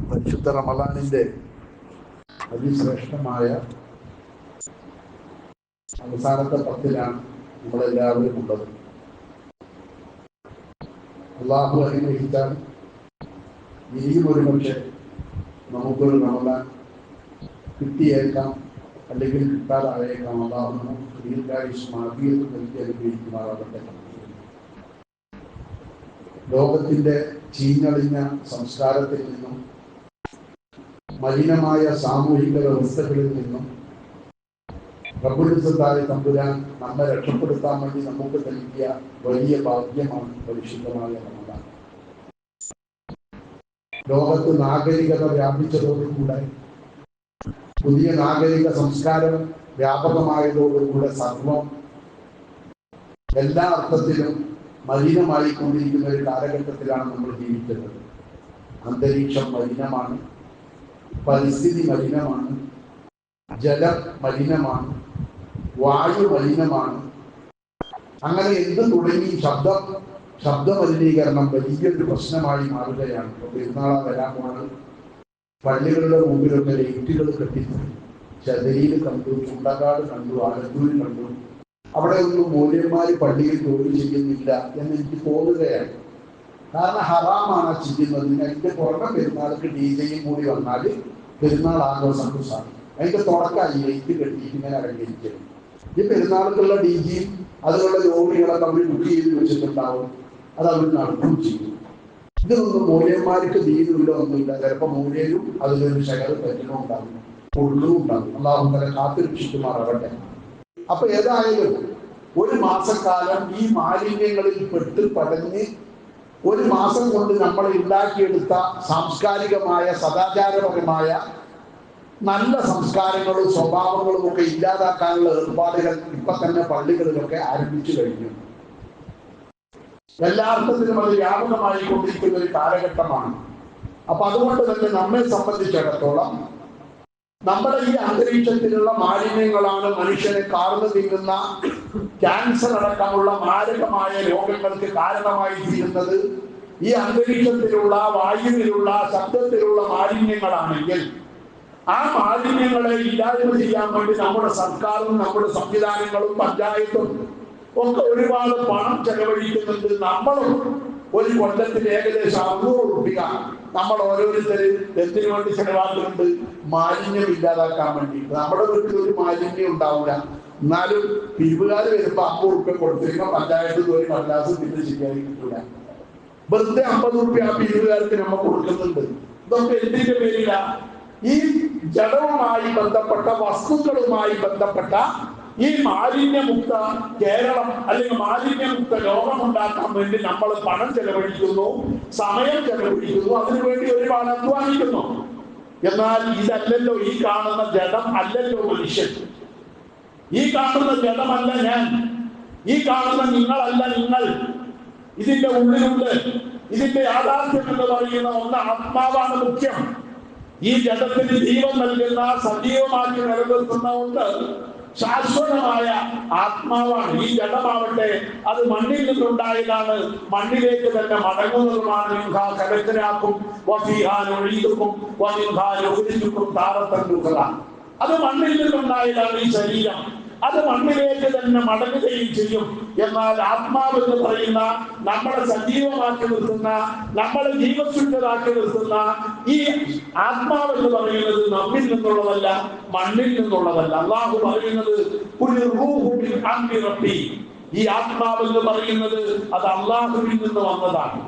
പരിശുദ്ധ റമദാനിന്റെ അതിശ്രേഷ്ഠമായ അവസാനത്തെ പത്തിലാണ് നമ്മളെല്ലാവരും ഉള്ളത്. അള്ളാഹു അനുഗ്രഹിച്ചാൽ ഇനിയും ഒരു പക്ഷേ നമുക്കൊരു റമദാൻ കിട്ടിയേക്കാം, അല്ലെങ്കിൽ കിട്ടാതായേക്കാം. അള്ളാഹു നമുക്ക് ദീർഘായുസ്സും ആഫിയത്തും നൽകി അനുഗ്രഹിക്കുമാറാകട്ടെ. ലോകത്തിന്റെ ചീഞ്ഞളിഞ്ഞ സംസ്കാരത്തിൽ നിന്നും മലിനമായ സാമൂഹിക വ്യവസ്ഥകളിൽ നിന്നും റബ്ബുൽ ഇസ്സത്തായ തമ്പുരാൻ നമ്മെ രക്ഷപ്പെടുത്താൻ വേണ്ടി നമുക്ക് നൽകിയ വലിയ ഭാഗ്യമാണ് പരിശുദ്ധമായ റമദാൻ. ലോകത്ത് നാഗരികത വ്യാപിച്ചതോടുകൂടെ, പുതിയ നാഗരിക സംസ്കാരം വ്യാപകമായതോടുകൂടെ സർവം എല്ലാ അർത്ഥത്തിലും മലിനമായിക്കൊണ്ടിരിക്കുന്ന ഒരു കാലഘട്ടത്തിലാണ് നമ്മൾ ജീവിക്കുന്നത്. അന്തരീക്ഷം മലിനമാണ്, പരിസ്ഥിതി മലിനമാണ്, ജലം മലിനമാണ്, വായു മലിനമാണ്. അങ്ങനെ എന്ത് തുടങ്ങി ശബ്ദ മലിനീകരണം വലിയൊരു പ്രശ്നമായി മാറുകയാണ്. ഇപ്പോൾ പെരുന്നാളാ വരാൻ പോണത്. പള്ളികളുടെ മുമ്പിലൊക്കെ ലൈറ്റുകൾ കെട്ടിപ്പോയി. ചതരിയിൽ കണ്ടു, ചുണ്ടക്കാട് കണ്ടു, ആലത്തൂരിൽ കണ്ടു. അവിടെ ഒന്നും മൂല്യന്മാർ പള്ളിയിൽ ജോലി ചെയ്യുന്നില്ല എന്ന് എനിക്ക് തോന്നുകയാണ്. കാരണം ഹറാമാണ് ചെയ്യുന്നത്. അതിന്റെ പുറമെ പെരുന്നാൾക്ക് DJയും കൂടി വന്നാൽ പെരുന്നാൾ ആഘോഷം കുസാണ്. അതിന്റെ തുടക്കമായി ലൈറ്റ് കെട്ടിയിട്ട് ഇങ്ങനെ അലങ്കരിക്കും. ഈ പെരുന്നാൾക്കുള്ള DJയും അതുള്ള ലോറികളൊക്കെ അവർ ബുക്ക് ചെയ്ത് വെച്ചിട്ടുണ്ടാവും. അത് അവർ നടത്തുകയും ചെയ്യും. ഇതൊന്നും മൂല്യന്മാർക്ക് ദീനില്ല, ഒന്നുമില്ല. ചിലപ്പോൾ മൂല്യനും അതിലൊരു ശകല പറ്റണം ഉണ്ടാകും, ഉള്ളും ഉണ്ടാകും. അള്ളാഹു തആല കാത്തുരക്ഷിക്കുമാറാകട്ടെ. അപ്പൊ ഏതായാലും ഒരു മാസക്കാലം ഈ മാലിന്യങ്ങളിൽ പെട്ട് പടഞ്ഞ് ഒരു മാസം കൊണ്ട് നമ്മൾ ഉണ്ടാക്കിയെടുത്ത സാംസ്കാരികമായ സദാചാരപരമായ നല്ല സംസ്കാരങ്ങളും സ്വഭാവങ്ങളും ഒക്കെ ഇല്ലാതാക്കാനുള്ള ഏർപ്പാടുകൾ ഇപ്പൊ തന്നെ പള്ളികളിലൊക്കെ ആരംഭിച്ചു കഴിഞ്ഞു. എല്ലാ അർത്ഥത്തിലും അത് വ്യാപകമായി കൊണ്ടിരിക്കുന്ന ഒരു കാലഘട്ടമാണ്. അപ്പൊ അതുകൊണ്ട് തന്നെ നമ്മെ സംബന്ധിച്ചിടത്തോളം നമ്മുടെ ഈ അന്തരീക്ഷത്തിലുള്ള മാലിന്യങ്ങളാണ് മനുഷ്യനെ കാർന്നു തിന്നുന്ന ക്യാൻസർ അടക്കമുള്ള മാരകമായ രോഗങ്ങൾക്ക് കാരണമായി തീരുന്നത്. ഈ അന്തരീക്ഷത്തിലുള്ള, വായുവിലുള്ള, ശബ്ദത്തിലുള്ള മാലിന്യങ്ങളാണെങ്കിൽ ആ മാലിന്യങ്ങളെ ഇല്ലായ്മ ചെയ്യാൻ വേണ്ടി നമ്മുടെ സർക്കാരും നമ്മുടെ സംവിധാനങ്ങളും പഞ്ചായത്തും ഒക്കെ ഒരുപാട് പണം ചെലവഴിക്കുന്നുണ്ട്. നമ്മളും ഒരു കൊല്ലത്തിന് ഏകദേശം 600 രൂപ നമ്മൾ ഓരോരുത്തരും എന്തിനു വേണ്ടി ചെലവാക്കുന്നുണ്ട്? മാലിന്യം ഇല്ലാതാക്കാൻ വേണ്ടി. നമ്മുടെ വീട്ടിൽ ഒരു മാലിന്യം ഉണ്ടാവില്ല, എന്നാലും പിരിവുകാർ വരുമ്പോ 50 രൂപ കൊടുത്തിരിക്കുന്ന പഞ്ചായത്തിൽ ഒരു കടലാസ് പിന്നെ ശരിയായി കിട്ടില്ല. വെറുതെ 50 രൂപ ആ പിരിവുകാർക്ക് നമ്മൾ കൊടുക്കുന്നുണ്ട്. ഇതൊക്കെ എന്തിന്റെ പേരില? ഈ ജഡവുമായി ബന്ധപ്പെട്ട, വസ്തുക്കളുമായി ബന്ധപ്പെട്ട ഈ മാലിന്യമുക്ത കേരളം അല്ലെങ്കിൽ മാലിന്യമുക്ത ലോകം ഉണ്ടാക്കാൻ വേണ്ടി നമ്മൾ പണം ചെലവഴിക്കുന്നു, സമയം ചെലവഴിക്കുന്നു, അതിനുവേണ്ടി ഒരുപാട് അധ്വാനിക്കുന്നു. എന്നാൽ ഇതല്ലല്ലോ, ഈ കാണുന്ന ജഡം അല്ലല്ലോ മനുഷ്യൻ. ഈ കാണുന്ന ജഡമല്ല ഞാൻ, ഈ കാണുന്ന നിങ്ങളല്ല നിങ്ങൾ. ഇതിന്റെ ഉള്ളിലുണ്ട്, ഇതിന്റെ യാഥാർത്ഥ്യം എന്ന് പറയുന്ന ഒന്ന് ആത്മാവാണ് മുഖ്യം. ഈ ജഡത്തിന് ജീവൻ നൽകുന്ന, സജീവമാക്കി നിലനിർത്തുന്ന ഒന്ന് ശാശ്വതമായ ആത്മാവാണ്. ഈ ജഡമാവട്ടെ അത് മണ്ണിൽ നിന്നുണ്ടായതാണ്, മണ്ണിലേക്ക് തന്നെ മടങ്ങുന്നതുമാണ്. അത് മണ്ണിൽ നിന്നുണ്ടായതാണ് ഈ ശരീരം. അത് മണ്ണിലേക്ക് തന്നെ മടങ്ങുകയും ചെയ്യും. എന്നാൽ ആത്മാവെന്ന് പറയുന്ന, നമ്മളെ സജീവമാക്കി നിർത്തുന്ന, നമ്മളെ ജീവശുദ്ധരാക്കി നിർത്തുന്ന ഈ ആത്മാവെന്ന് പറയുന്നത് നമ്മിൽ നിന്നുള്ളതല്ല, മണ്ണിൽ നിന്നുള്ളതല്ല. അള്ളാഹു പറയുന്നത് ഈ ആത്മാവെന്ന് പറയുന്നത് അത് അള്ളാഹുവിൽ നിന്ന് വന്നതാണ്,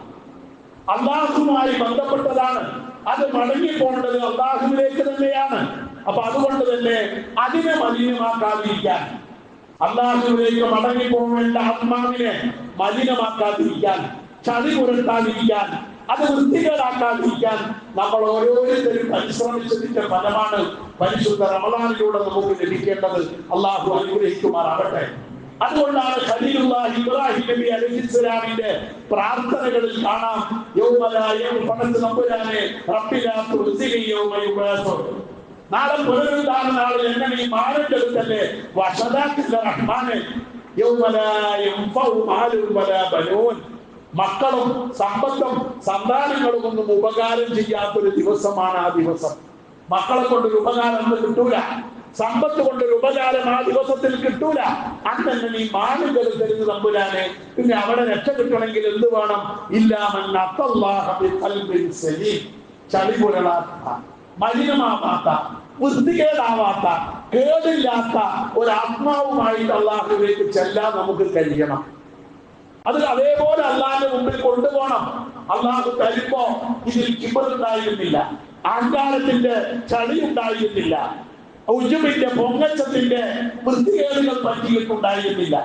അള്ളാഹുമായി ബന്ധപ്പെട്ടതാണ്. അത് മടങ്ങിപ്പോണ്ടത് അള്ളാഹുവിലേക്ക് തന്നെയാണ്. അപ്പൊ അതുകൊണ്ട് തന്നെ അതിനെ മലിനമാക്കാതിരിക്കാൻ, അള്ളാഹുവിലേക്ക് മടങ്ങിപ്പോവേണ്ട ആത്മാവിനെ മലിനമാക്കാതിരിക്കാൻ, ചളി പുരട്ടാതിരിക്കാൻ, അത് വൃത്തികേടാക്കാതിരിക്കാൻ നമ്മൾ ഓരോരുത്തരും പരിശ്രമിച്ചതിന്റെ ഫലമാണ് പരിശുദ്ധ റമദാനിലൂടെ നമുക്ക് ലഭിക്കേണ്ടത്. അള്ളാഹു അനുഗ്രഹിക്കുമാറാകട്ടെ. അതുകൊണ്ടാണ് ഖലീലുല്ലാഹി ഇബ്രാഹിം നബി അലൈഹിസ്സലാമിന്റെ പ്രാർത്ഥനകളിൽ കാണാം, നാളെ പുനരുദ്ധാരണ നാളിൽ എന്നെ നീ മാറേണ്ടതല്ലേ, മക്കളും സമ്പത്തും സന്താനങ്ങളും ഒന്നും ഉപകാരം ചെയ്യാത്തൊരു ദിവസമാണ് ആ ദിവസം. മക്കളെ കൊണ്ടൊരു ഉപകാരം ഒന്നും കിട്ടൂല, സമ്പത്ത് കൊണ്ടൊരു ഉപകാരം ആ ദിവസത്തിൽ കിട്ടൂല. അന്നെ നീ മാനുകൾ തരുന്ന തമ്പുരാനെ, പിന്നെ അവിടെ രക്ഷ കിട്ടണമെങ്കിൽ എന്ത് വേണം? ചളിപുരളാത്ത, മലിനമാവാത്ത, വൃത്തികേടാവാത്ത, കേടില്ലാത്ത ഒരാത്മാവുമായിട്ട് അള്ളാഹുവിലേക്ക് ചെല്ലാൻ നമുക്ക് കഴിയണം. അത് അതേപോലെ അള്ളാഹിന്റെ മുമ്പിൽ കൊണ്ടുപോകണം. അള്ളാഹു തരുമ്പോ ഇതിൽ കിബറുണ്ടായിരുന്നില്ല, അഹങ്കാരത്തിന്റെ ചളി ഉണ്ടായിരുന്നില്ല, ഉജുബിന്റെ പൊങ്ങച്ചത്തിന്റെ വൃത്തികേടുകൾ പറ്റിയിട്ടുണ്ടായിരുന്നില്ല.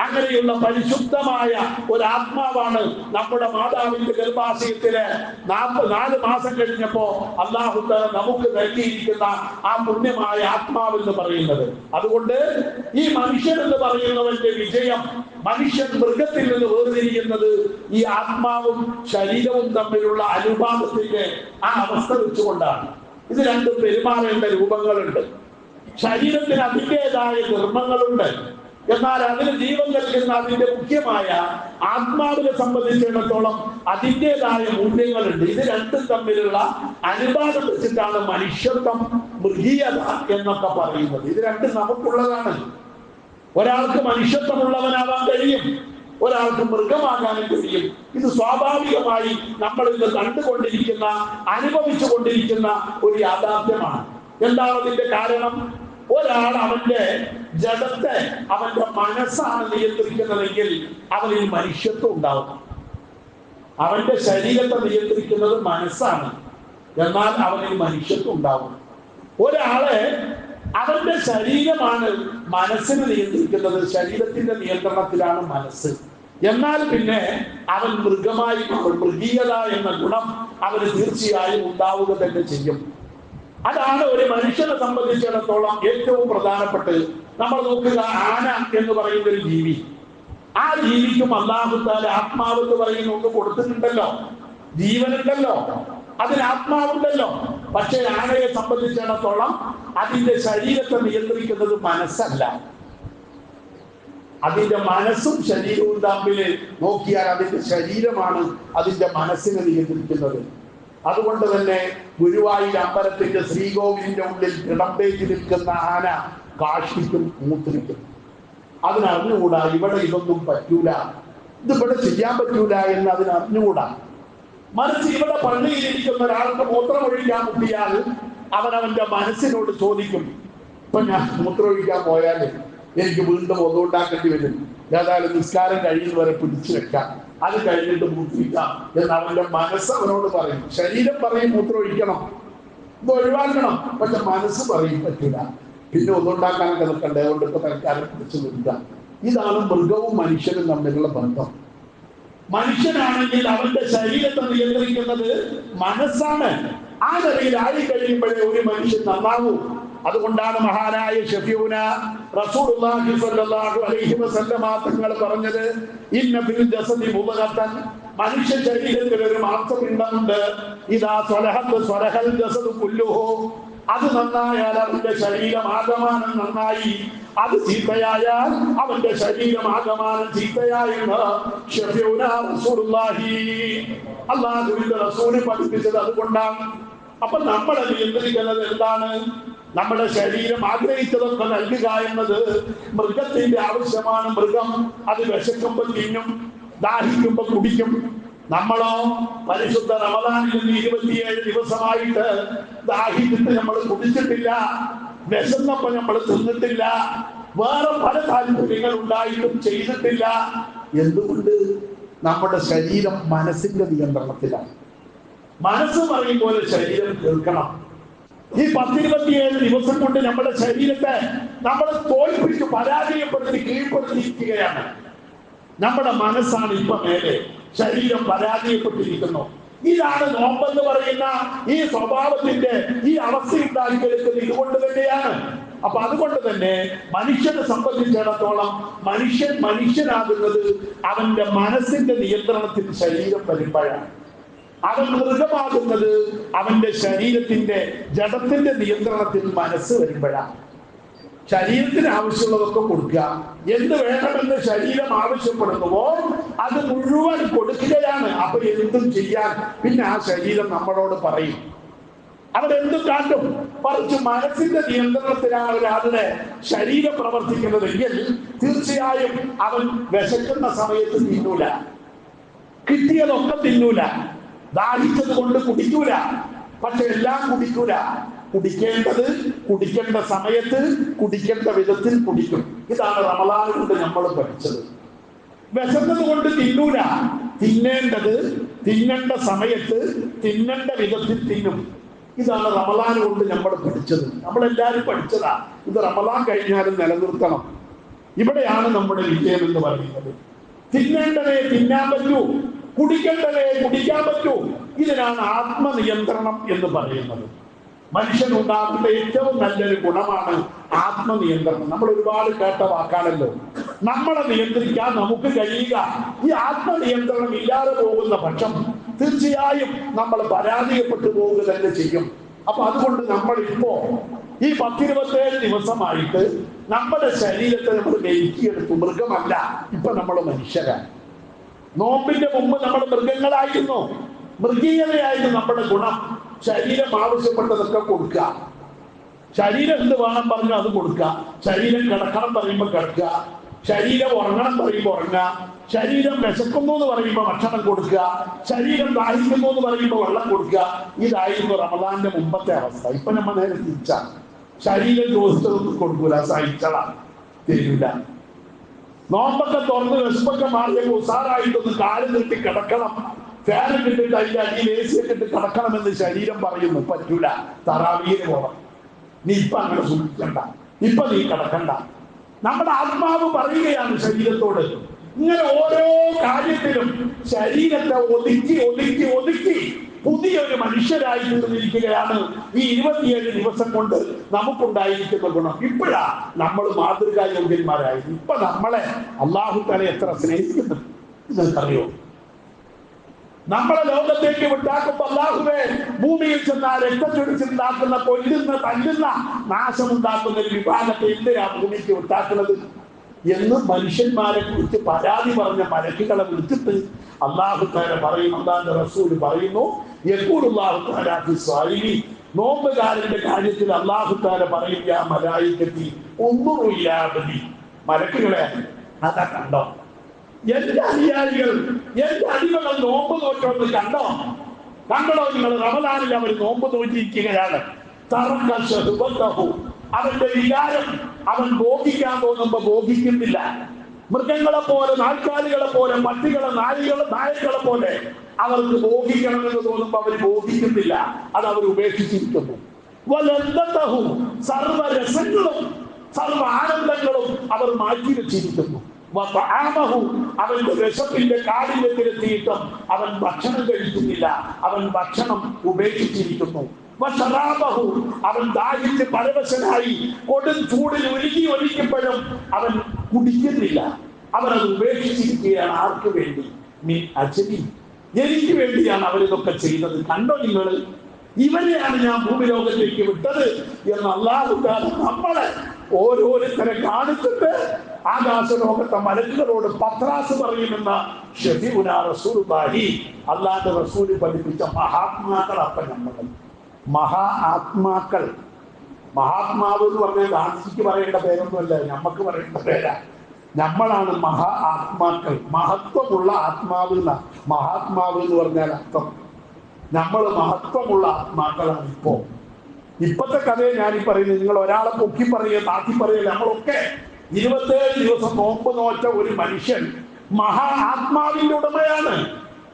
അങ്ങനെയുള്ള പരിശുദ്ധമായ ഒരാത്മാവാണ് നമ്മുടെ മാതാവിന്റെ ഗർഭാശയത്തില് 44 മാസം കഴിഞ്ഞപ്പോ അല്ലാഹു തആല നമുക്ക് നൽകിയിരിക്കുന്ന ആ പുണ്യമായ ആത്മാവെന്ന് പറയുന്നത്. അതുകൊണ്ട് ഈ മനുഷ്യൻ എന്ന് പറയുന്നവന്റെ വിജയം, മനുഷ്യൻ മൃഗത്തിൽ നിന്ന് വേർതിരിയുന്നത് ഈ ആത്മാവും ശരീരവും തമ്മിലുള്ള അനുപാതത്തിന്റെ ആ അവസ്ഥ വെച്ചുകൊണ്ടാണ്. ഇത് രണ്ടും പെരുമാറേണ്ട രൂപങ്ങളുണ്ട്. ശരീരത്തിന് അതിൻ്റെതായ ധർമ്മങ്ങളുണ്ട്, എന്നാൽ അതിന് ജീവൻ നൽകുന്ന അതിന്റെ മുഖ്യമായ ആത്മാവിനെ സംബന്ധിച്ചിടത്തോളം അതിൻ്റെതായ മൂല്യങ്ങളുണ്ട്. ഇത് രണ്ടും തമ്മിലുള്ള അനുപാതം വെച്ചിട്ടാണ് മനുഷ്യത്വം, മൃഗീയത എന്നൊക്കെ പറയുന്നത്. ഇത് രണ്ടും നമുക്കുള്ളതാണ്. ഒരാൾക്ക് മനുഷ്യത്വമുള്ളവനാവാൻ കഴിയും, ഒരാൾക്ക് മൃഗമാകാനും കഴിയും. ഇത് സ്വാഭാവികമായി നമ്മൾ ഇന്ന് കണ്ടുകൊണ്ടിരിക്കുന്ന, അനുഭവിച്ചു കൊണ്ടിരിക്കുന്ന ഒരു യാഥാർത്ഥ്യമാണ്. എന്താണ് അതിന്റെ കാരണം? ഒരാൾ അവന്റെ ജഡത്തെ, അവന്റെ മനസ്സാണ് നിയന്ത്രിക്കുന്നതെങ്കിൽ അവനിൽ മനുഷ്യത്വം ഉണ്ടാവും. അവന്റെ ശരീരത്തെ നിയന്ത്രിക്കുന്നത് മനസ്സാണ്, എന്നാൽ അവനിൽ മനുഷ്യത്വം ഉണ്ടാവും. ഒരാളെ അവന്റെ ശരീരമാണ് മനസ്സിനെ നിയന്ത്രിക്കുന്നത്, ശരീരത്തിന്റെ നിയന്ത്രണത്തിലാണ് മനസ്സ്, എന്നാൽ പിന്നെ അവൻ മൃഗമായി, മൃഗീയത എന്ന ഗുണം അവന് തീർച്ചയായും ഉണ്ടാവുക തന്നെ ചെയ്യും. അതാണ് ഒരു മനുഷ്യനെ സംബന്ധിച്ചിടത്തോളം ഏറ്റവും പ്രധാനപ്പെട്ടത്. നമ്മൾ നോക്കുക, ആന എന്ന് പറയുന്ന ഒരു ജീവി, ആ ജീവിക്കും അല്ലാഹു തആല ആത്മാവ് എന്ന് പറയുന്ന ഒന്ന് കൊടുത്തിട്ടുണ്ടല്ലോ, ജീവനുണ്ടല്ലോ, അതിന് ആത്മാവുണ്ടല്ലോ. പക്ഷെ ആനയെ സംബന്ധിച്ചിടത്തോളം അതിന്റെ ശരീരത്തെ നിയന്ത്രിക്കുന്നത് മനസ്സല്ല. അതിന്റെ മനസ്സും ശരീരവും തമ്മിൽ നോക്കിയാൽ അതിന്റെ ശരീരമാണ് അതിന്റെ മനസ്സിനെ നിയന്ത്രിക്കുന്നത്. അതുകൊണ്ട് തന്നെ ഗുരുവായൂർ അമ്പലത്തിന്റെ ശ്രീകോവിലിന്റെ ഉള്ളിൽ കിടമ്പേറ്റി നിൽക്കുന്ന ആന കാഷ്ടിക്കും, മൂത്രിക്കും. അതിനറിഞ്ഞുകൂടാ ഇവിടെ ഇതൊന്നും പറ്റൂല, ഇതിവിടെ ചെയ്യാൻ പറ്റൂല എന്ന് അതിനറിഞ്ഞുകൂടാ. മറിച്ച് ഇവിടെ പള്ളിയിലിരിക്കുന്ന ഒരാൾക്ക് മൂത്രമൊഴിക്കാൻ മുട്ടിയാൽ അവനവന്റെ മനസ്സിനോട് ചോദിക്കും, ഇപ്പൊ ഞാൻ മൂത്രമൊഴിക്കാൻ പോയാൽ എനിക്ക് വീണ്ടും ഒന്നുണ്ടാക്കേണ്ടി വരും, ഏതായാലും നിസ്കാരം കഴിയുന്നവരെ പിടിച്ചു വെക്കാം, അത് കഴിഞ്ഞിട്ട് മൂത്രിക്കാം എന്ന് അവന്റെ മനസ്സ് അവനോട് പറയും. ശരീരം പറയും മൂത്രമൊഴിക്കണം, ഇത് ഒഴിവാക്കണം, പക്ഷെ മനസ്സ് പറയും പറ്റില്ല, പിന്നെ ഒന്നുണ്ടാക്കാനൊക്കെ നിൽക്കണ്ടേ, അതുകൊണ്ട് ഇപ്പൊ തൽക്കാലം പിടിച്ചു നിർത്താം. ഇതാണ് മൃഗവും മനുഷ്യനും തമ്മിലുള്ള ബന്ധം. മനുഷ്യനാണെങ്കിൽ അവന്റെ ശരീരത്തെ നിയന്ത്രിക്കുന്നത് മനസ്സാണ്. ആ നിലയിൽ ആയി കഴിയുമ്പോഴേ ഒരു മനുഷ്യൻ നന്നാവൂ. അതുകൊണ്ടാണ് മഹാനായ ഷഫീഉന റസൂലുള്ളാഹി സ്വല്ലല്ലാഹു അലൈഹി വസല്ലമ തങ്ങൾ പറഞ്ഞത്, ഇന്ന ഫിൽ ജസദി മുദ്ഗതൻ, മനുഷ്യ ശരീരത്തിൽ ഒരു മാംസപിണ്ഡമുണ്ട്, ഇദാ സ്വലഹത് സ്വലഹൽ ജസദു കുല്ലുഹു, അത് നന്നായാൽ അവന്റെ ശരീരം ആകമാനം നന്നായി, അത് ചീത്തയായാൽ അവന്റെ ശരീരം ആകമാനം ചീത്തയായെന്ന് ഷഫീഉന റസൂലുള്ളാഹി, അല്ലാഹുവിന്റെ റസൂൽ പഠിപ്പിച്ചത് അതുകൊണ്ടാണ്. അപ്പൊ നമ്മളെ നിയന്ത്രിക്കുന്നത് എന്താണ്? നമ്മുടെ ശരീരം ആഗ്രഹിച്ചതൊക്കെ നൽകുക എന്നത് മൃഗത്തിന്റെ ആവശ്യമാണ്. മൃഗം അത് വിശക്കുമ്പോൾ തിന്നും, ദാഹിക്കുമ്പോൾ കുടിക്കും. നമ്മളോ പരിശുദ്ധ റമദാനിൽ നിന്ന് 27 ദിവസമായിട്ട് ദാഹിച്ചിട്ട് നമ്മൾ കുടിച്ചിട്ടില്ല, വിശന്നപ്പോൾ നമ്മൾ തിന്നിട്ടില്ല, വേറെ പല താല്പര്യങ്ങൾ ഉണ്ടായിട്ടും ചെയ്തിട്ടില്ല. എന്തുകൊണ്ട്? നമ്മുടെ ശരീരം മനസ്സിന്റെ നിയന്ത്രണത്തിലാണ്. മനസ്സ് പറയും പോലെ ശരീരം കേൾക്കണം. ഈ 10-27 ദിവസം കൊണ്ട് നമ്മുടെ ശരീരത്തെ നമ്മൾ തോൽപ്പിച്ച് പരാജയപ്പെടുത്തി കീഴ്പ്പെടുത്തിയിരിക്കുകയാണ്. നമ്മുടെ മനസ്സാണ് ഇപ്പൊ മേലെ, ശരീരം പരാജയപ്പെട്ടിരിക്കുന്നു. ഇതാണ് നോമ്പെന്ന് പറയുന്ന ഈ സ്വഭാവത്തിന്റെ ഈ അവസ്ഥയുണ്ടാക്കിയെടുക്കുന്നത് ഇതുകൊണ്ട് തന്നെയാണ്. അപ്പൊ അതുകൊണ്ട് തന്നെ മനുഷ്യനെ സംബന്ധിച്ചിടത്തോളം മനുഷ്യനാകുന്നത് അവന്റെ മനസ്സിന്റെ നിയന്ത്രണത്തിൽ ശരീരം വരുമ്പോഴാണ്. അവൻ മൃഗമാകുന്നത് അവന്റെ ശരീരത്തിന്റെ ജഡത്തിന്റെ നിയന്ത്രണത്തിൽ മനസ്സ് വരുമ്പോഴാണ്. ശരീരത്തിന് ആവശ്യമുള്ളതൊക്കെ കൊടുക്കുക. എന്ത് വേണമെന്ന് ശരീരം ആവശ്യപ്പെടുന്നുവോ അത് മുഴുവൻ കൊടുക്കുകയാണ്. അപ്പൊ എന്തും ചെയ്യാൻ പിന്നെ ആ ശരീരം നമ്മളോട് പറയും. അവരെന്തും കാട്ടും. മറിച്ച് മനസ്സിന്റെ നിയന്ത്രണത്തിലാണ് ഒരാളുടെ ശരീരം പ്രവർത്തിക്കുന്നതെങ്കിൽ തീർച്ചയായും അവൻ വിശക്കുന്ന സമയത്ത് തിന്നൂല, കിട്ടിയതൊക്കെ തിന്നൂല, ദാഹിച്ചത് കൊണ്ട് കുടിക്കൂല. പക്ഷെ എല്ലാം കുടിക്കൂല. കുടിക്കേണ്ടത് കുടിക്കേണ്ട സമയത്ത് കുടിക്കേണ്ട വിധത്തിൽ കുടിക്കും. ഇതാണ് റമളാൻ കൊണ്ട് നമ്മൾ പഠിച്ചത്. വിശന്നത് കൊണ്ട് തിന്നൂല, തിന്നേണ്ടത് തിന്നേണ്ട സമയത്ത് തിന്നേണ്ട വിധത്തിൽ തിന്നും. ഇതാണ് റമളാൻ കൊണ്ട് നമ്മൾ പഠിച്ചത്. നമ്മളെല്ലാരും പഠിച്ചതാ. ഇത് റമളാൻ കഴിഞ്ഞാലും നിലനിർത്തണം. ഇവിടെയാണ് നമ്മുടെ വിജയം എന്ന് പറയുന്നത്. തിന്നേണ്ടതേ തിന്നാൻ പറ്റൂ, കുടിക്കേണ്ടതേ കുടിക്കാൻ പറ്റൂ. ഇതിനാണ് ആത്മനിയന്ത്രണം എന്ന് പറയുന്നത്. മനുഷ്യനുണ്ടാകുന്ന ഏറ്റവും നല്ലൊരു ഗുണമാണ് ആത്മനിയന്ത്രണം. നമ്മൾ ഒരുപാട് കേട്ട വാക്കാണല്ലോ. നമ്മളെ നിയന്ത്രിക്കാൻ നമുക്ക് കഴിയുക. ഈ ആത്മനിയന്ത്രണം ഇല്ലാതെ പോകുന്ന പക്ഷം തീർച്ചയായും നമ്മൾ പരാജയപ്പെട്ടു പോവുക തന്നെ ചെയ്യും. അപ്പൊ അതുകൊണ്ട് നമ്മൾ ഇപ്പോ ഈ 10-27 ദിവസമായിട്ട് നമ്മുടെ ശരീരത്തെ നമ്മൾ മെരുക്കിയെടുത്തു. മൃഗമല്ല, ഇപ്പൊ നമ്മൾ മനുഷ്യരാണ്. നോമ്പിന്റെ മുമ്പ് നമ്മൾ മൃഗങ്ങളായിരുന്നു. മൃഗീയതയായിരുന്നു നമ്മുടെ ഗുണം. ശരീരം ആവശ്യപ്പെട്ടതൊക്കെ കൊടുക്കുക. ശരീരം എന്ത് വേണം പറഞ്ഞു അത് കൊടുക്കുക. ശരീരം കിടക്കണം പറയുമ്പോൾ കിടക്കുക. ശരീരം ഉറങ്ങണം പറയുമ്പോൾ ഉറങ്ങുക. ശരീരം വിശക്കുന്നു എന്ന് പറയുമ്പോൾ ഭക്ഷണം കൊടുക്കുക. ശരീരം ദാഹിക്കുന്നു എന്ന് പറയുമ്പോൾ വെള്ളം കൊടുക്കുക. ഇതായിരുന്നു റമളാന്റെ മുമ്പത്തെ അവസ്ഥ. ഇപ്പൊ നമ്മൾ നേരെ തിരിച്ച. ശരീരം ചോദിച്ചതൊന്നും കൊടുക്കൂല, സഹിച്ചളാ, തരൂല. നോമ്പൊക്കെ തുറന്ന് വിശപ്പൊക്കെ മാറിയപ്പോൾ ഉസാറായിട്ടൊന്ന് കാല് നീട്ടി കിടക്കണം, ഫാൻ ഇട്ടിട്ട് അതിന്റെ അടിയിൽ AC ഇട്ടിട്ട് കിടക്കണമെന്ന് ശരീരം പറയുന്നു. പറ്റൂല. തറാവീന് പോകണം. നീ ഇപ്പൊ അങ്ങനെ സൂക്ഷിക്കണ്ട, ഇപ്പൊ നീ കിടക്കണ്ട. നമ്മുടെ ആത്മാവ് പറയുകയാണ് ശരീരത്തോട്. ഇങ്ങനെ ഓരോ കാര്യത്തിലും ശരീരത്തെ ഒതുക്കി ഒതുക്കി ഒതുക്കി പുതിയൊരു മനുഷ്യരായി തീർന്നിരിക്കുകയാണ് ഈ 27 ദിവസം കൊണ്ട് നമുക്കുണ്ടായിരിക്കുന്ന ഗുണം. ഇപ്പോഴാ നമ്മൾ മാതൃകാ യോഗ്യന്മാരായിരുന്നു. ഇപ്പൊ നമ്മളെ അല്ലാഹു തആല എത്ര സ്നേഹിക്കുന്നു നിങ്ങൾക്കറിയോ? നമ്മളെ ലോകത്തേക്ക് വിട്ടാക്കുമ്പോ അല്ലാഹുവേ, ഭൂമിയിൽ ചെന്ന രക്തച്ചൊരിച്ചുണ്ടാക്കുന്ന, കൊല്ലുന്ന, തല്ലുന്ന, നാശമുണ്ടാക്കുന്ന ഒരു വിഭാഗത്തെ എന്തിനാ ഭൂമിക്ക് വിട്ടാക്കുന്നത് എന്ന് മനുഷ്യന്മാരെ കുറിച്ച് പരാതി പറഞ്ഞ മലക്കുകളെ വിളിച്ചിട്ട് അല്ലാഹു തആല പറയും, അല്ലാഹുവിന്റെ റസൂൽ പറയുന്നു, യഖൂലുല്ലാഹു തആല ഫി സ്വാലിഹി, നോമ്പുകാരന്റെ കാര്യത്തിൽ അല്ലാഹു തആല പറയും, യാ മലായികതി ഉൻദുറു ഇലാ അബ്ദി, മലക്കുകളെ അതാ കണ്ടോ, എന്റെ അനുയായികൾ, എന്റെ അടിമകൾ നോമ്പ് നോറ്റോന്ന് കണ്ടോ? കണ്ടോ നിങ്ങൾ? റമളാനിൽ അവർ നോമ്പ് നോറ്റിരിക്കുകയാണ്. തറക്ക ശഹ്വതഹു, അവന്റെ വികാരം അവൻ ഭോഗിക്കാൻ തോന്നുമ്പോ ഭോഗിക്കുന്നില്ല. മൃഗങ്ങളെ പോലെ, നാൽക്കാലികളെ പോലെ, പട്ടികളെ, നായകളെ പോലെ അവർക്ക് ഭോഗിക്കണമെന്ന് തോന്നുമ്പോ അവർ ഭോഗിക്കുന്നില്ല. അത് അവർ ഉപേക്ഷിച്ചിരിക്കുന്നു. വലന്തഹു, സർവരസങ്ങളും സർവ ആനന്ദങ്ങളും അവർ മാറ്റി വെച്ചിരിക്കുന്നു. അവന്റെ വിശപ്പിന്റെ കാഠിന്യത്തിലെത്തിയിട്ടും അവൻ ഭക്ഷണം കഴിക്കുന്നില്ല. അവൻ ഭക്ഷണം ഉപേക്ഷിച്ചിരിക്കുന്നു. അവൻ ദാഹിച്ച് പരവശനായി കൊടും ചൂടിൽ ഒലിക്കുമ്പോഴും അവൻ കുടിക്കുന്നില്ല. അവൻ അത് ഉപേക്ഷിച്ചിരിക്കുകയാണ്. ആർക്ക് വേണ്ടി? എനിക്ക് വേണ്ടിയാണ് അവരിതൊക്കെ ചെയ്തത്. കണ്ടോ നിങ്ങൾ? ഇവരെയാണ് ഞാൻ ഭൂമിലോകത്തേക്ക് വിട്ടത് എന്ന് അല്ലാഹു തആല നമ്മളെ ഓരോരുത്തരെ കാണിച്ചിട്ട് ആകാശലോകത്തെ മലക്കുകളോട് പത്രാസ് പറയുമെന്ന ഷഫീഉനാ റസൂലുള്ളാഹി, അല്ലാഹുവിന്റെ റസൂൽ പഠിപ്പിച്ച മഹാത്മാക്കൾ. അപ്പം നമ്മൾ മഹാ ആത്മാക്കൾ. മഹാത്മാവ് എന്ന് പറഞ്ഞാൽ ഗാന്ധിജിക്ക് പറയേണ്ട പേരൊന്നുമല്ല, നമുക്ക് പറയേണ്ട പേരാ. നമ്മളാണ് മഹാ ആത്മാക്കൾ. മഹത്വമുള്ള ആത്മാവ് എന്ന മഹാത്മാവ് എന്ന് പറഞ്ഞാൽ അർത്ഥം. നമ്മൾ മഹത്വമുള്ള ആത്മാക്കളാണ്. ഇപ്പോഴത്തെ കഥയെ ഞാനീ പറയുന്നത്. നിങ്ങൾ ഒരാളെ പൊക്കി പറയുക, താത്തി പറയുക. നമ്മളൊക്കെ 27 ദിവസം നോമ്പ് നോറ്റ ഒരു മനുഷ്യൻ മഹാ ആത്മാവിന്റെ ഉടമയാണ്.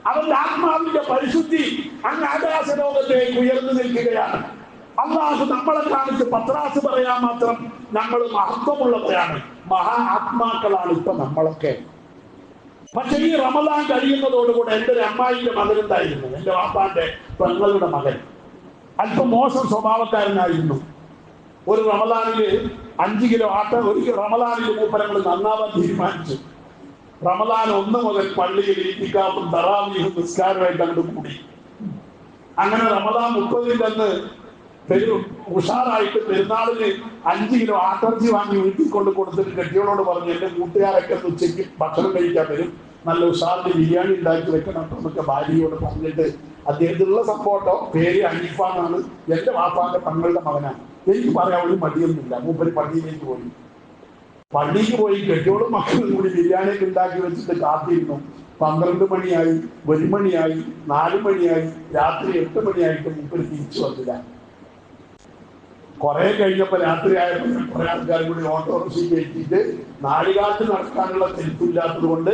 അവന്റെ ആത്മാവിന്റെ പരിശുദ്ധി അങ്ങ് ആകാശ ലോകത്തേക്ക് ഉയർന്നു നിൽക്കുകയാണ്. അല്ലാഹു നമ്മളെ കാണിച്ച് പത്രാസ് പറയാൻ മാത്രം നമ്മൾ മഹത്വമുള്ളവരാണ്, മഹാ ആത്മാക്കളാണ് ഇപ്പൊ നമ്മളൊക്കെ. പക്ഷെ ഈ റമളാൻ കഴിയുന്നതോടുകൂടെ എൻ്റെ ഒരു അമ്മായിന്റെ മകനുണ്ടായിരുന്നു, എൻ്റെ വാപ്പാന്റെ പെങ്ങളുടെ മകൻ. അല്പം മോശം സ്വഭാവക്കാരനായിരുന്നു. ഒരു റമളാനില് 5 കിലോ ആട്ട ഒരു റമളാനിൽ മൂപ്പരങ്ങൾ നന്നാവാൻ തീരുമാനിച്ചു. റമളാൻ 1 മുതൽ പള്ളിയിൽ ഇത്തിക്കാഫും തറാവീഹും നിസ്കാരമായിട്ട് അങ്ങോട്ട് കൂടി. അങ്ങനെ റമളാൻ 30-ന്റെ അന്ന് ഉഷാറായിട്ട് പെരുന്നാളിന് 5 കിലോ ആട്ടിറച്ചി വാങ്ങി വീട്ടിൽ കൊണ്ട് കൊടുത്തിട്ട് കെട്ടിയോളോട് പറഞ്ഞു എന്റെ കൂട്ടുകാരൊക്കെ ഉച്ചയ്ക്ക് ഭക്ഷണം കഴിക്കാൻ വരും, നല്ല ഉഷാറിന് ബിരിയാണി ഉണ്ടാക്കി വെക്കണം എന്നൊക്കെ ഭാര്യയോട് പറഞ്ഞിട്ട് അദ്ദേഹത്തിനുള്ള സപ്പോർട്ടോ പേര് അനീഫാന്നാണ്, എന്റെ വാപ്പാന്റെ തങ്ങളുടെ മകനാണ്. എനിക്ക് പറയാൻ ഒരു മടിയൊന്നുമില്ല. മൂപ്പര് പള്ളിയിലേക്ക് പോയി കെട്ടിയോളും മക്കളും കൂടി ബിരിയാണിയൊക്കെ ഉണ്ടാക്കി വെച്ചിട്ട് കാത്തിരുന്നു. 12 മണിയായി, 1 മണിയായി, 4 മണിയായി, രാത്രി 8 മണിയായിട്ട് മൂപ്പര് തിരിച്ചു വന്നില്ല. കുറെ കഴിഞ്ഞപ്പോ രാത്രി ആയപ്പോൾ കുറെ ആൾക്കാരും കൂടി ഓട്ടോറിക്ഷയിൽ കയറ്റിയിട്ട് നാലുകാട്ട് നടക്കാനുള്ള ചെരുപ്പില്ലാത്തത് കൊണ്ട്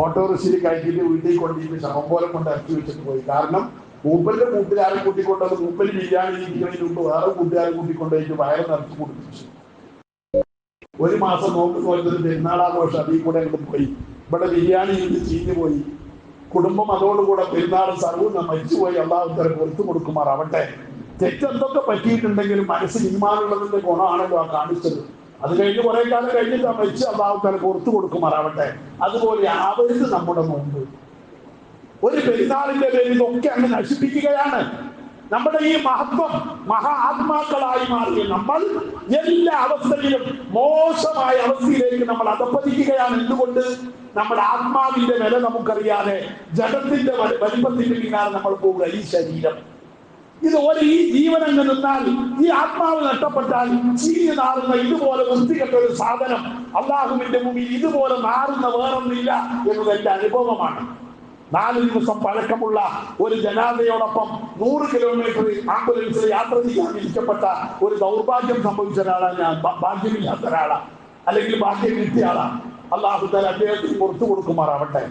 ഓട്ടോറിക്ഷയിൽ കയറ്റിയിട്ട് വീട്ടിൽ കൊണ്ടിട്ട് ശവംപോലെ കൊണ്ട് ഇറക്കി വെച്ചിട്ട് പോയി. കാരണം മൂപ്പന്റെ കൂട്ടുകാരെ കൂട്ടിക്കൊണ്ടത് മൂപ്പര് ബിരിയാണി ഇരിക്കുന്നതിന് മുമ്പ് വേറെ കൂട്ടുകാരെ കൂട്ടിക്കൊണ്ടുപോയിട്ട് വയറ് നിറച്ച് കുടിപ്പിച്ചു. 1 മാസം നോക്കുന്ന പോലത്തെ ഒരു പെരുന്നാളാഘോഷം അതിൽ കൂടെ അങ്ങോട്ട് പോയി. ഇവിടെ ബിരിയാണി ഇന്ന് ചീഞ്ഞു പോയി. കുടുംബം അതോടുകൂടെ പെരുന്നാൾ സർവ്വം മരിച്ചുപോയി. അള്ളാഹുത്തര പുറത്തു കൊടുക്കുമാറാവട്ടെ. തെറ്റെന്തൊക്കെ പറ്റിയിട്ടുണ്ടെങ്കിലും മനസ്സിൽ ഈമാനുള്ളതിന്റെ ഗുണമാണല്ലോ ആ കാണിച്ചത്. അത് കഴിഞ്ഞ് കുറെ കാലം കഴിഞ്ഞിട്ട് ആ മരിച്ച് അള്ളാഹുത്തര പുറത്തു കൊടുക്കുമാറാവട്ടെ. അതുപോലെ ആവരുത് നമ്മുടെ മുമ്പ്. ഒരു പെരുന്നാളിന്റെ പേരിൽ ഇതൊക്കെ അങ്ങ് നശിപ്പിക്കുകയാണ്. നമ്മുടെ ഈ മഹത്വം, മഹാ ആത്മാക്കളായി മാറിയ നമ്മൾ എല്ലാ അവസ്ഥയിലും മോശമായ അവസ്ഥയിലേക്ക് നമ്മൾ അധപ്പതിക്കുകയാണ്. എന്തുകൊണ്ട്? നമ്മുടെ ആത്മാവിന്റെ വില നമുക്കറിയാതെ ജഡത്തിന്റെ വലിപ്പത്തിന്റെ പിന്നാലെ നമ്മൾ പോവുക. ഈ ശരീരം ഈ ജീവനങ്ങ് നിന്നാൽ, ഈ ആത്മാവ് നഷ്ടപ്പെട്ടാൽ ചീഞ്ഞു നാറുന്ന ഇതുപോലെ വൃത്തികെട്ട ഒരു സാധനം അള്ളാഹുവിന്റെ മുമ്പിൽ ഇതുപോലെ നാറുന്ന വേറൊന്നില്ല എന്നത് എന്റെ അനുഭവമാണ്. 4 ദിവസം പഴക്കമുള്ള ഒരു ജനാദയോടൊപ്പം 100 കിലോമീറ്റർ ആംബുലൻസിൽ യാത്ര ചെയ്യാൻ ഇരിക്കപ്പെട്ട ഒരു ദൗർഭാഗ്യം സംഭവിച്ച ഒരാളാണ് ഞാൻ. ഭാഗ്യമില്ലാത്ത ഒരാളാണ്, അല്ലെങ്കിൽ ഭാഗ്യം കിട്ടിയ ആളാണ്. അള്ളാഹുത്താൽ അദ്ദേഹത്തിന് പുറത്തു കൊടുക്കുമാറാവട്ടെ.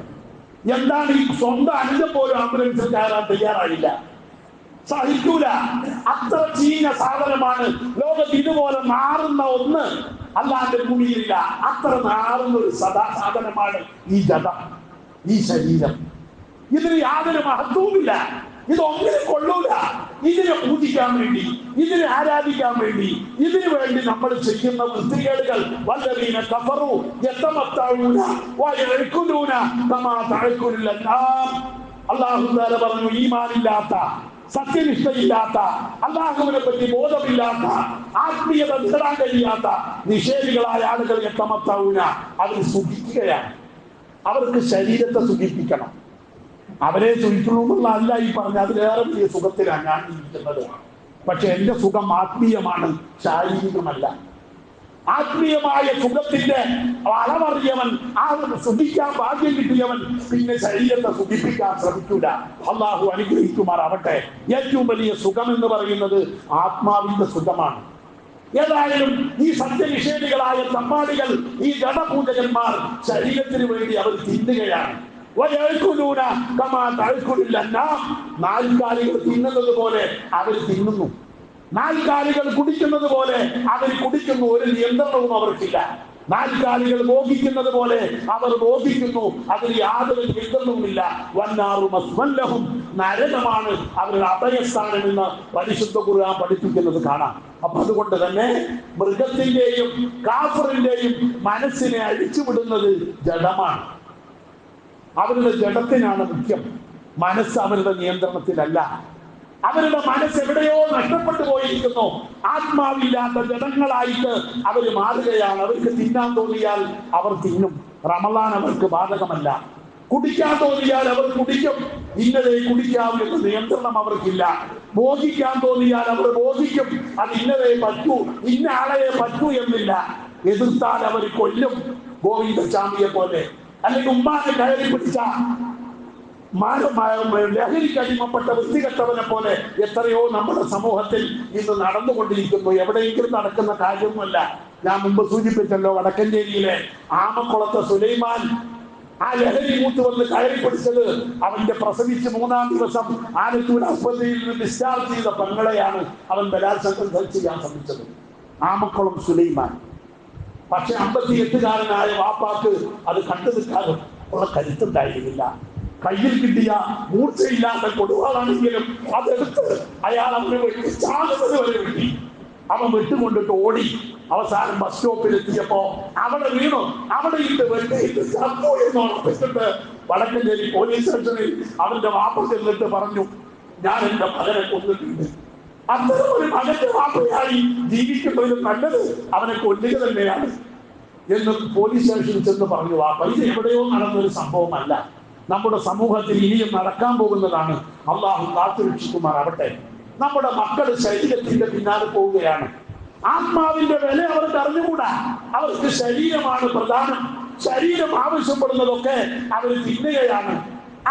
എന്താണ് ഈ സ്വന്തം അനുജം പോലും ആംബുലൻസിൽ കയറാൻ തയ്യാറായില്ല, സഹിക്കൂല. അത്ര ചീഞ്ഞ സാധനമാണ്. ലോകത്ത് ഇതുപോലെ നാറുന്ന ഒന്ന് അല്ലാന്റെ ഭൂമിയിലില്ല. അത്ര നാറുന്ന ഒരു സാധനമാണ് ഈ ജഡം, ഈ ശരീരം. ഇതിന് യാതൊരു മഹത്വവുമില്ല. ഇതൊന്നിനും കൊള്ളൂല. ഇതിനെ പൂജിക്കാൻ വേണ്ടി, ഇതിനെ ആരാധിക്കാൻ വേണ്ടി, ഇതിനു വേണ്ടി നമ്മൾ ചെയ്യുന്ന വൃത്തികേടുകൾ വല്ലദീന കഫറു യതമത്തഊന വയഅകുലൂന കമാ തഅകുലുൽ അൻആം. അല്ലാഹു തആല പറഞ്ഞു, ഈമാനില്ലാത്ത, സത്യനിഷ്ഠയില്ലാത്ത, അല്ലാഹുവിനെ പറ്റി ബോധമില്ലാത്ത, ആത്മീയത നേടാൻ കഴിയാത്ത നിഷേധികളായ ആളുകൾ യതമത്തഊന, അവർ സുഖിക്കുകയാണ്. അവർക്ക് ശരീരത്തെ സുഖിപ്പിക്കണം. അവരെ സുഖിക്കണു എന്നുള്ള അല്ല ഈ പറഞ്ഞ, അതിലേറെ വലിയ സുഖത്തിലാണ് ഞാൻ ഇരിക്കുന്നത്. പക്ഷെ എന്റെ സുഖം ആത്മീയമാണ്, ശാരീരികമല്ല. ആത്മീയമായ സുഖത്തിന്റെ അളവറിയവൻ, ആ സുഖിക്കാൻ ഭാഗ്യം കിട്ടിയവൻ പിന്നെ ശരീരത്തെ സുഖിപ്പിക്കാൻ ശ്രമിക്കൂല. അള്ളാഹു അനുഗ്രഹിക്കുമാറാവട്ടെ. ഏറ്റവും വലിയ സുഖം എന്ന് പറയുന്നത് ആത്മാവിന്റെ സുഖമാണ്. ഏതായാലും ഈ സത്യനിഷേധികളായ തമ്മാടികൾ, ഈ ജഡപൂജകന്മാർ ശരീരത്തിന് വേണ്ടി അവർ തിന്നുകയാണ്. നാൽക്കാലികൾ തിന്നുന്നത് പോലെ അവർ തിന്നുന്നു, നാൽക്കാലികൾ കുടിക്കുന്നത് പോലെ അവർ കുടിക്കുന്നു. ഒരു നിയന്ത്രണവും അവർക്കില്ല. നാൽക്കാലികൾ മോഹിക്കുന്നത് പോലെ അവർ മോഹിക്കുന്നു. അതിൽ യാതൊരു നിയന്ത്രണവുമില്ല. വന്നാറും നരകമാണ് അവരുടെ അഭയസ്ഥാനം എന്ന് പരിശുദ്ധ ഖുർആൻ പഠിപ്പിക്കുന്നത് കാണാം. അപ്പൊ അതുകൊണ്ട് തന്നെ മൃഗത്തിന്റെയും കാഫറിന്റെയും മനസ്സിനെ അഴിച്ചുവിടുന്നത് ജഡമാണ്. അവരുടെ ജഡത്തിനാണ് മുഖ്യം. മനസ്സ് അവരുടെ നിയന്ത്രണത്തിലല്ല. അവരുടെ മനസ്സ് എവിടെയോ നഷ്ടപ്പെട്ടു പോയിരിക്കുന്നു. ആത്മാവില്ലാത്ത ജഡങ്ങളായിട്ട് അവർ മാറുകയാണ്. അവർക്ക് തിന്നാൻ തോന്നിയാൽ അവർ തിന്നും. റമളാൻ അവർക്ക് ബാധകമല്ല. കുടിക്കാൻ തോന്നിയാൽ അവർ കുടിക്കും. ഇന്നലെ കുടിക്കാം എന്ന നിയന്ത്രണം അവർക്കില്ല. മോഹിക്കാൻ തോന്നിയാൽ അവർ മോഹിക്കും. അത് ഇന്നലെ പറ്റൂ, ഇന്ന ആളെ പറ്റൂ എന്നില്ല. എതിർത്താൽ അവർ കൊല്ലും. ഗോവിന്ദസ്വാമിയെ പോലെ, അല്ലെങ്കിൽ ഉമ്മാനെ കയറി പിടിച്ച ലഹരിക്ക് അടിമപ്പെട്ട വൃത്തികെട്ടവനെ പോലെ എത്രയോ നമ്മുടെ സമൂഹത്തിൽ ഇന്ന് നടന്നുകൊണ്ടിരിക്കുന്നു. എവിടെയെങ്കിലും നടക്കുന്ന കാര്യമൊന്നുമല്ല. ഞാൻ മുമ്പ് സൂചിപ്പിച്ചല്ലോ, വടക്കഞ്ചേരിയിലെ ആമക്കുളത്തെ സുലൈമാൻ ആ ലഹരി മൂത്ത് വന്ന് കയറി പിടിച്ചത് അവന്റെ പ്രസവിച്ച് 3-ാം ദിവസം ആലത്തൂർ ആസ്പത്രിയിൽ നിന്ന് ഡിസ്ചാർജ് ചെയ്ത പെങ്ങളെയാണ് അവൻ ബലാത്സംഗം ചെയ്യാൻ ശ്രമിച്ചത്. ആമക്കുളം സുലൈമാൻ. പക്ഷെ 58-കാരനായ വാപ്പാക്ക് അത് കണ്ടു നിൽക്കാനും ഉള്ള കരുത്തുണ്ടായിരുന്നില്ല. കയ്യിൽ കിട്ടിയ മൂർച്ചയില്ലാത്ത കൊടുവാളാണെങ്കിലും അതെടുത്ത് അയാൾ അവന് വെട്ടി ചാകുന്നത് വരെ വെട്ടി. അവൻ വെട്ടുകൊണ്ടിട്ട് ഓടി. അവസാനം ബസ് സ്റ്റോപ്പിലെത്തിയപ്പോ അവിടെ വീണു. അവിടെ ഇട്ട് വെട്ടിയിട്ട് ചത്തോ എന്നോണം വെച്ചിട്ട് വടക്കഞ്ചേരി പോലീസ് സ്റ്റേഷനിൽ അവന്റെ വാപ്പ ചെന്നിട്ട് പറഞ്ഞു, ഞാൻ എന്റെ മകനെ കൊന്നിട്ടുണ്ട്. അത്തരം ഒരു മകന്റെ വാപ്പയായി ജീവിക്കുന്നതിലും നല്ലത് അവനെ കൊല്ലുക തന്നെയാണ് എന്ന് പോലീസ് സ്റ്റേഷനിൽ ചെന്ന് പറഞ്ഞു. വാപ്പ ഇത് എവിടെയോ നടന്നൊരു സംഭവമല്ല, നമ്മുടെ സമൂഹത്തിൽ ഇനിയും നടക്കാൻ പോകുന്നതാണ്. അള്ളാഹു കാത്തുരക്ഷിക്കുമാറാവട്ടെ. നമ്മുടെ മക്കൾ ശരീരത്തിന്റെ പിന്നാലെ പോവുകയാണ്. ആത്മാവിന്റെ വില അവർക്ക് അറിഞ്ഞുകൂടാ. അവർക്ക് ശരീരമാണ് പ്രധാനം. ശരീരം ആവശ്യപ്പെടുന്നതൊക്കെ അവർ തിന്നുകയാണ്.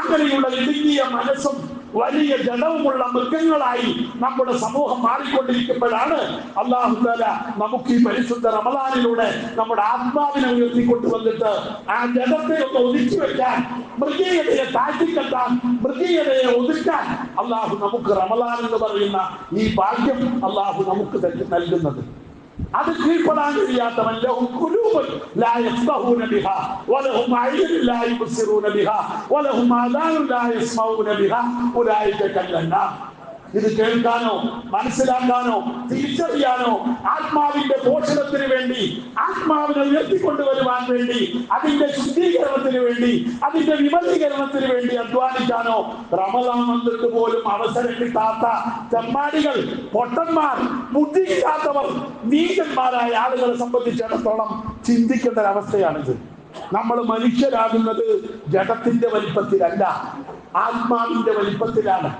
അങ്ങനെയുള്ള ഇടുങ്ങിയ മനസ്സും വലിയ ജഡവുമുള്ള മൃഗങ്ങളായി നമ്മുടെ സമൂഹം മാറിക്കൊണ്ടിരിക്കുമ്പോഴാണ് അല്ലാഹു തആല നമുക്ക് ഈ പരിശുദ്ധ റമദാനിലൂടെ നമ്മുടെ ആത്മാവിനെ ഉയർത്തിക്കൊണ്ടുവന്നിട്ട് ആ ജഡത്തെ ഒന്ന് ഒതുക്കി വെക്കാൻ, മൃഗീയതയെ താഴ്ത്തിക്കെട്ടാൻ, മൃഗീയതയെ ഒതുക്കാൻ അല്ലാഹു നമുക്ക് റമദാൻ എന്ന് പറയുന്ന ഈ ഭാഗ്യം അല്ലാഹു നമുക്ക് നൽകുന്നത്. അത് കീഴ്പ്പെടാൻ കഴിയാത്തവൻ ലഹും ഖുലൂബുൻ ലാ യഫ്ഖഹൂന ബിഹാ വലഹും അയ്യുൻ ലാ യുബ്സിറൂന ബിഹാ വലഹും ആദാനുൻ ലാ യസ്മഊന ബിഹാ ഉലൈക കല്ലന്നാം. ഇത് കേൾക്കാനോ മനസ്സിലാക്കാനോ തിരിച്ചറിയാനോ ആത്മാവിന്റെ പോഷണത്തിന് വേണ്ടി, ആത്മാവിനെ ഉയർത്തിക്കൊണ്ടുവരുവാൻ വേണ്ടി, അതിന്റെ ശുദ്ധീകരണത്തിന് വേണ്ടി, അതിന്റെ വിമലീകരണത്തിന് വേണ്ടി അധ്വാനിക്കാനോ റമദാൻ വന്നിട്ട് പോലും അവസരം കിട്ടാത്ത തെമ്മാടികൾ, പൊട്ടന്മാർ, ബുദ്ധിയില്ലാത്തവർ, നീചന്മാരായ ആളുകളെ സംബന്ധിച്ചിടത്തോളം ചിന്തിക്കേണ്ട ഒരവസ്ഥയാണിത്. നമ്മൾ മനുഷ്യരാകുന്നത് ജഡത്തിന്റെ വലിപ്പത്തിലല്ല, ആത്മാവിന്റെ വലിപ്പത്തിലാണ്,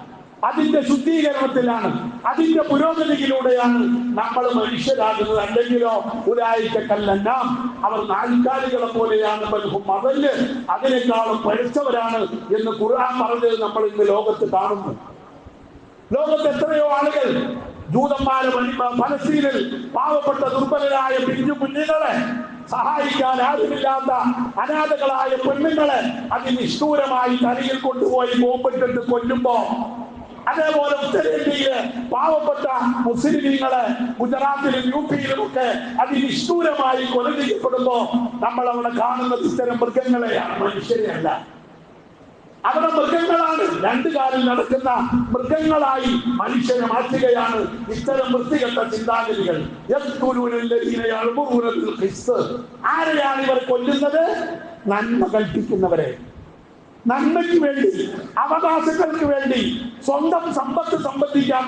അതിന്റെ ശുദ്ധീകരണത്തിലാണ്, അതിന്റെ പുരോഗതിയിലൂടെയാണ് നമ്മൾ മനുഷ്യരാകുന്നത്. അല്ലെങ്കിലോ ഉലൈക കല്ലന്നാം, അവർ നാൽക്കാലികളെ പോലെയാണ്, ബൽഹും അദല്ല്, അതിനേക്കാളും പഴിച്ചവരാണ് എന്ന് ഖുർആൻ പറഞ്ഞത് നമ്മൾ ഇന്ന് ലോകത്ത് കാണുന്നു. ലോകത്ത് എത്രയോ ആളുകൾ, ജൂതന്മാരെ ഫലസ്തീനിൽ പാവപ്പെട്ട ദുർബലരായ പിഞ്ചു കുഞ്ഞുങ്ങളെ സഹായിക്കാൻ ആരുമില്ലാത്ത അനാഥകളായ പെണ്ണുങ്ങളെ അതിനിഷ്ഠൂരമായി തലയിൽ കൊണ്ടുപോയി ബോംബിട്ടിട്ട് കൊല്ലുമ്പോ, അതേപോലെ ഉത്തരേന്ത്യയിലെ പാവപ്പെട്ട മുസ്ലിമീങ്ങളെ ഗുജറാത്തിലും യുപിയിലും ഒക്കെ അതിനിഷ്ഠൂരമായി കൊല ചെയ്യപ്പെടുമ്പോ നമ്മൾ അവിടെ കാണുന്നത് ഇത്തരം മൃഗങ്ങളെയാണ്, മനുഷ്യരെയല്ല. അവിടെ മൃഗങ്ങളാണ്, രണ്ടു കാലിൽ നടക്കുന്ന മൃഗങ്ങളായി മനുഷ്യനെ മാറ്റുകയാണ് ഇത്തരം വൃത്തികെട്ട ചിന്താഗതികൾ. ആരെയാണ് ഇവർ കൊല്ലുന്നത്? നന്മ കൽപ്പിക്കുന്നവരെ. നന്മയ്ക്ക് വേണ്ടി, അവകാശങ്ങൾക്ക് വേണ്ടി, സ്വന്തം സമ്പത്ത് സംരക്ഷിക്കാൻ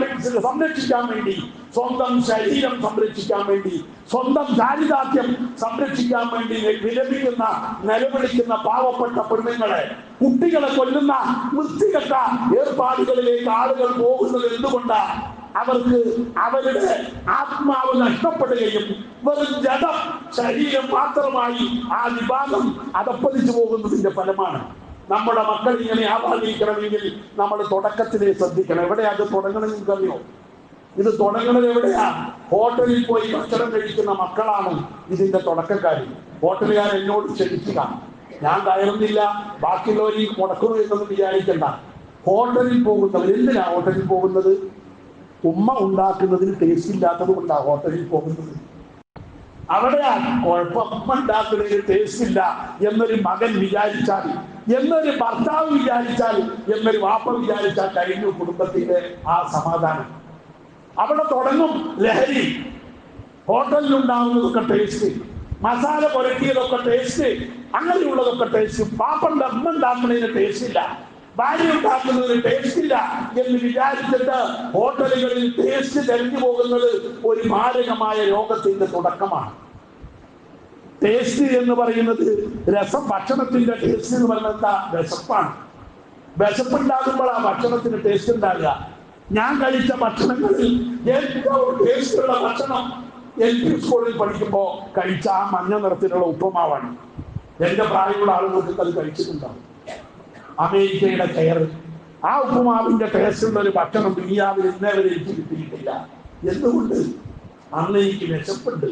വേണ്ടി, സ്വന്തം ശരീരം സംരക്ഷിക്കാൻ വേണ്ടി, സ്വന്തം ചാരിതാർത്ഥ്യം സംരക്ഷിക്കാൻ വേണ്ടി നിലവിളിക്കുന്ന പാവപ്പെട്ട പെണ്ണുങ്ങളെ, കുട്ടികളെ കൊല്ലുന്ന വൃത്തികെട്ട ഏർപ്പാടുകളിലേക്ക് ആളുകൾ പോകുന്നത് എന്തുകൊണ്ടാണ്? അവർക്ക് അവരുടെ ആത്മാവ് നഷ്ടപ്പെടുകയും വെറും ജഡം, ശരീരം മാത്രമായി ആ വിഭാഗം അധപ്പതിച്ചു പോകുന്നതിന്റെ ഫലമാണ്. നമ്മുടെ മക്കൾ ഇങ്ങനെ ആവാതിരിക്കണമെങ്കിൽ നമ്മൾ തുടക്കത്തിലേ ശ്രദ്ധിക്കണം. എവിടെയാ അത് തുടങ്ങണമെന്ന് അറിയോ? ഇത് തുടങ്ങുന്നത് എവിടെയാ? ഹോട്ടലിൽ പോയി ഭക്ഷണം കഴിക്കുന്ന മക്കളാണ് ഇതിന്റെ തുടക്കക്കാരി. ഹോട്ടലുകാർ എന്നോട് ക്ഷണിക്കുക, ഞാൻ കയറുന്നില്ല, ബാക്കിയുള്ളവർ മുടക്കുന്നു എന്നൊന്നും വിചാരിക്കണ്ട. ഹോട്ടലിൽ പോകുന്നവർ എന്തിനാ ഹോട്ടലിൽ പോകുന്നത്? ഉമ്മ ഉണ്ടാക്കുന്നതിന് ടേസ്റ്റ് ഇല്ലാത്തത് കൊണ്ടാണ് ഹോട്ടലിൽ പോകുന്നത്. അവിടെയാണ് കുഴപ്പം. ഉമ്മ ഉണ്ടാക്കുന്നതിന് ടേസ്റ്റ് ഇല്ല എന്നൊരു മകൻ വിചാരിച്ചാൽ, എന്നൊരു ഭർത്താവ് വിചാരിച്ചാൽ, എന്നൊരു വാപ്പ വിചാരിച്ചാൽ കഴിഞ്ഞു കുടുംബത്തിന്റെ ആ സമാധാനം. അവിടെ തുടങ്ങും ലഹരി. ഹോട്ടലിലുണ്ടാവുന്നതൊക്കെ ടേസ്റ്റ്, മസാല പുരട്ടിയതൊക്കെ ടേസ്റ്റ്, അങ്ങനെയുള്ളതൊക്കെ ടേസ്റ്റ്. പാപ്പന്റെ അമ്മ ഉണ്ടാക്കുന്നതിന് ടേസ്റ്റ് ഇല്ല, ഭാര്യ ഉണ്ടാക്കുന്നതിന് ടേസ്റ്റ് ഇല്ല എന്ന് വിചാരിച്ചിട്ട് ഹോട്ടലുകളിൽ ടേസ്റ്റ് തെരഞ്ഞു പോകുന്നത് ഒരു മാരകമായ രോഗത്തിന്റെ തുടക്കമാണ്. ടേസ്റ്റ് എന്ന് പറയുന്നത് രസം, ഭക്ഷണത്തിന്റെ ടേസ്റ്റ് എന്ന് പറയുന്നത് വിശപ്പാണ്. വിശപ്പുണ്ടാകുമ്പോൾ ആ ഭക്ഷണത്തിന് ടേസ്റ്റ് ഉണ്ടാകുക. ഞാൻ കഴിച്ച ഭക്ഷണങ്ങളിൽ ഏറ്റവും ടേസ്റ്റുള്ള ഭക്ഷണം LP സ്കൂളിൽ പഠിക്കുമ്പോൾ കഴിച്ച ആ മഞ്ഞ നിറത്തിലുള്ള ഉപ്പുമാവാണ്. എന്റെ പ്രായമുള്ള ആളുകൾക്ക് അത് കഴിച്ചിട്ടുണ്ടാവും. അമേരിക്കയുടെ കെയർ, ആ ഉപ്പുമാവിന്റെ ടേസ്റ്റുള്ള ഒരു ഭക്ഷണം ദുനിയാവിൽ ഇന്നേവരെ എനിക്ക് കിട്ടിയിട്ടില്ല. എന്തുകൊണ്ട്? അന്ന് എനിക്ക് വിശപ്പുണ്ട്,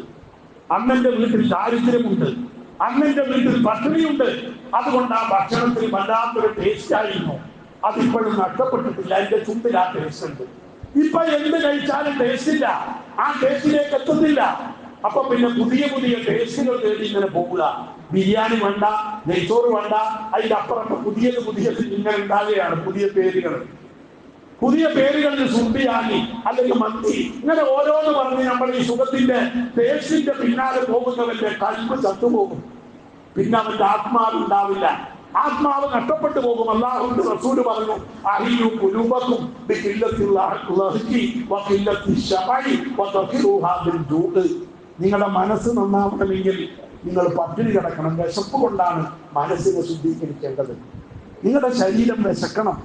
അന്നെന്റെ വീട്ടിൽ ദാരിദ്ര്യമുണ്ട്, അന്നെന്റെ വീട്ടിൽ പട്ടിണിയുണ്ട്. അതുകൊണ്ട് ആ ഭക്ഷണത്തിന് വല്ലാത്തൊരു ടേസ്റ്റ് ആയിരുന്നു. അതിപ്പോഴും നഷ്ടപ്പെട്ടിട്ടില്ല. എന്റെ ചുണ്ടിൽ ആ ടേസ്റ്റ് ഉണ്ട്. ഇപ്പൊ എന്ത് കഴിച്ചാലും ടേസ്റ്റ് ഇല്ല, ആ ടേസ്റ്റിലേക്ക് എത്തുന്നില്ല. അപ്പൊ പിന്നെ പുതിയ പുതിയ ടേസ്റ്റുകൾ തേടി ഇങ്ങനെ പോവുക. ബിരിയാണി വേണ്ട, നെയ്ച്ചോറ് വേണ്ട, അതിന്റെ അപ്പുറം പുതിയത് ഇങ്ങനെ ഉണ്ടാകുകയാണ്. പുതിയ പേരുകളിൽ സുർബിയാനി അല്ലെങ്കിൽ മന്തി, ഇങ്ങനെ ഓരോന്ന് പറഞ്ഞ് നമ്മൾ ഈ സുഖത്തിന്റെ ടേസ്റ്റിന്റെ പിന്നാലെ പോകുന്നവന്റെ കൽപ്പ് ചത്തുപോകും. പിന്നെ അവന്റെ ആത്മാവുണ്ടാവില്ല. ആത്മാവ് നഷ്ടപ്പെട്ടു പോകും. അല്ലാഹുവിന്റെ റസൂൽ പറഞ്ഞു, അഹിയു ഖുലൂബക്കും ബിഖില്ലത്തില്ലാഹി വഖില്ലത്തി ശബഇ വതഖിറുഹാ ബിൽജൂഅ്. നിങ്ങളുടെ മനസ്സ് നന്നാവണമെങ്കിൽ നിങ്ങൾ പട്ടിണി കിടക്കണം. വിശപ്പ് കൊണ്ടാണ് മനസ്സിനെ ശുദ്ധീകരിക്കേണ്ടത്. നിങ്ങളുടെ ശരീരം വിശക്കണം.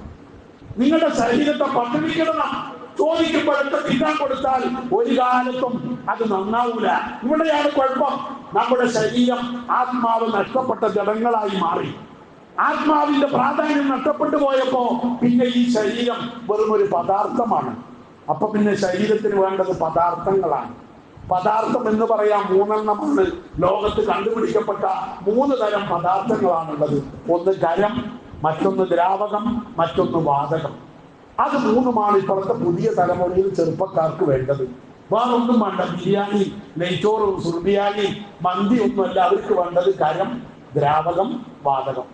നിങ്ങളുടെ ശരീരത്തെ പട്ടിണിക്കിടണം. ചോദിക്കുമ്പോഴൊക്കെ തിന്നാൻ കൊടുത്താൽ ഒരു കാലത്തും അത് നന്നാവൂല. ഇവിടെയാണ് കുഴപ്പം. നമ്മുടെ ശരീരം ആത്മാവ് നഷ്ടപ്പെട്ട ജഡങ്ങളായി മാറി. ആത്മാവിന്റെ പ്രാധാന്യം നഷ്ടപ്പെട്ടു പോയപ്പോ പിന്നെ ഈ ശരീരം വെറും ഒരു പദാർത്ഥമാണ്. അപ്പൊ പിന്നെ ശരീരത്തിന് വേണ്ടത് പദാർത്ഥങ്ങളാണ്. പദാർത്ഥം എന്ന് പറയാൻ 3 എണ്ണമാണ് ലോകത്ത് കണ്ടുപിടിക്കപ്പെട്ട 3 തരം പദാർത്ഥങ്ങളാണുള്ളത്. ഒന്ന് ഖരം, മറ്റൊന്ന് ദ്രാവകം, മറ്റൊന്ന് വാതകം. അത് 3മാണ് ഇപ്പോഴത്തെ പുതിയ തലമുറയിൽ ചെറുപ്പക്കാർക്ക് വേണ്ടത്. വേറൊന്നും വേണ്ട. ബിരിയാണി, നെയ്ച്ചോറ്, സുർബിയാനി, മന്തി ഒന്നുമല്ല. അവർക്ക് വേണ്ടത് ഖരം, ദ്രാവകം, വാതകം.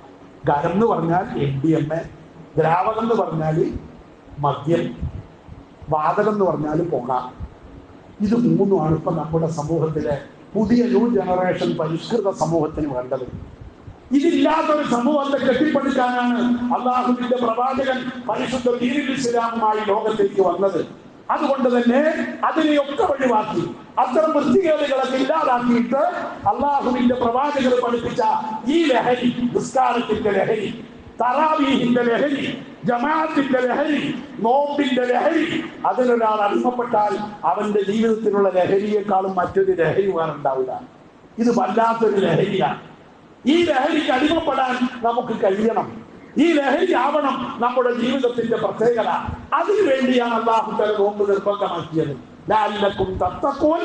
ഖരം എന്ന് പറഞ്ഞാൽ MDMA, ദ്രാവകം എന്ന് പറഞ്ഞാൽ മദ്യം, വാതകം എന്ന് പറഞ്ഞാൽ പുക. ഇത് 3മാണ് ഇപ്പൊ നമ്മുടെ സമൂഹത്തിലെ പുതിയ ന്യൂ ജനറേഷൻ പരിഷ്കൃത സമൂഹത്തിന് വേണ്ടത്. ഇതില്ലാത്തൊരു സമൂഹത്തെ കെട്ടിപ്പടുക്കാനാണ് അല്ലാഹുവിന്റെ പ്രവാചകൻ പരിശുദ്ധ ദീനുൽ ഇസ്ലാമുമായി ലോകത്തേക്ക് വന്നത്. അതുകൊണ്ട് തന്നെ അതിനെയൊക്കെ ഒഴിവാക്കി അത്തരം വൃത്തികേടുകളൊക്കെ ഇല്ലാതാക്കിയിട്ട് അല്ലാഹുവിന്റെ പ്രവാചകർ പഠിപ്പിച്ച ഈ ലഹരി, നിസ്കാരത്തിന്റെ ലഹരി, തറാവീഹിന്റെ ലഹരി, ജമാഅത്തിന്റെ ലഹരി, നോമ്പിന്റെ ലഹരി, അതിലൊരാൾ അടിമപ്പെട്ടാൽ അവന്റെ ജീവിതത്തിലുള്ള ലഹരിയെക്കാളും മറ്റൊരു ലഹരി വേറുണ്ടാവില്ല. ഇത് വല്ലാത്തൊരു ലഹരിയാണ്. ഈ ലഹരിക്ക് അടിമപ്പെടാൻ നമുക്ക് കഴിയണം. ഈ ലഹരി ആവണം നമ്മുടെ ജീവിതത്തിന്റെ പ്രത്യേകത. അതിനു വേണ്ടിയാണ് അല്ലാഹു തആല നോമ്പ് നിർബന്ധമാക്കിയത്. ലഅല്ലക്കും തത്തഖൂൻ.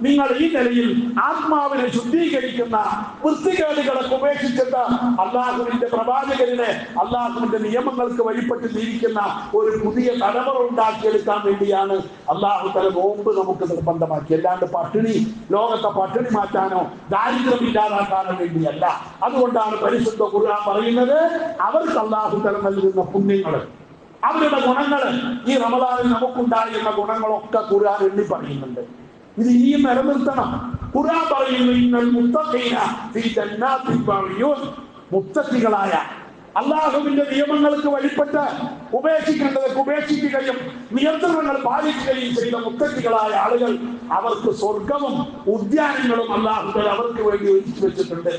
നിങ്ങൾ ഈ നിലയിൽ ആത്മാവിനെ ശുദ്ധീകരിക്കുന്ന വൃത്തികേടുകളൊക്കെ ഉപേക്ഷിച്ചിട്ട് അല്ലാഹുവിന്റെ പ്രവാചകനെ, അല്ലാഹുവിന്റെ നിയമങ്ങൾക്ക് വഴിപ്പെട്ട് ജീവിക്കുന്ന ഒരു പുതിയ തലമുറ ഉണ്ടാക്കിയെടുക്കാൻ വേണ്ടിയാണ് അല്ലാഹു തആല നോമ്പ് നമുക്ക് നിർബന്ധമാക്കി. അല്ലാണ്ട് പട്ടിണി, ലോകത്തെ പട്ടിണി മാറ്റാനോ ദാരിദ്ര്യം ഇല്ലാതാക്കാനോ വേണ്ടിയല്ല. അതുകൊണ്ടാണ് പരിശുദ്ധ ഖുർആൻ പറയുന്നത്, അവർക്ക് അല്ലാഹു തആല നൽകുന്ന പുണ്യങ്ങൾ, അവരുടെ ഗുണങ്ങൾ, ഈ റമദാനിൽ നമുക്കുണ്ടായിരുന്ന ഗുണങ്ങളൊക്കെ ഖുർആൻ എണ്ണി പറയുന്നുണ്ട്. ഇത് ഇനിയും നിലനിർത്തണം. ഖുർആൻ പറയുന്നു, ഇന്നൽ മുത്തഖീന ഫീ ജന്നാത്തിൻ വഉയൂൻ. മുത്തഖികളായ, അല്ലാഹുവിന്റെ നിയമങ്ങൾക്ക് വഴിപ്പെട്ട് ഉപേക്ഷിക്കേണ്ടതൊക്കെ ഉപേക്ഷിക്കുകയും നിയന്ത്രണങ്ങൾ പാലിക്കുകയും ചെയ്ത മുത്തഖികളായ ആളുകൾ, അവർക്ക് സ്വർഗവും ഉദ്യാനങ്ങളും അല്ലാഹു തആല അവർക്ക് വേണ്ടി ഒരുക്കി വെച്ചിട്ടുണ്ട്.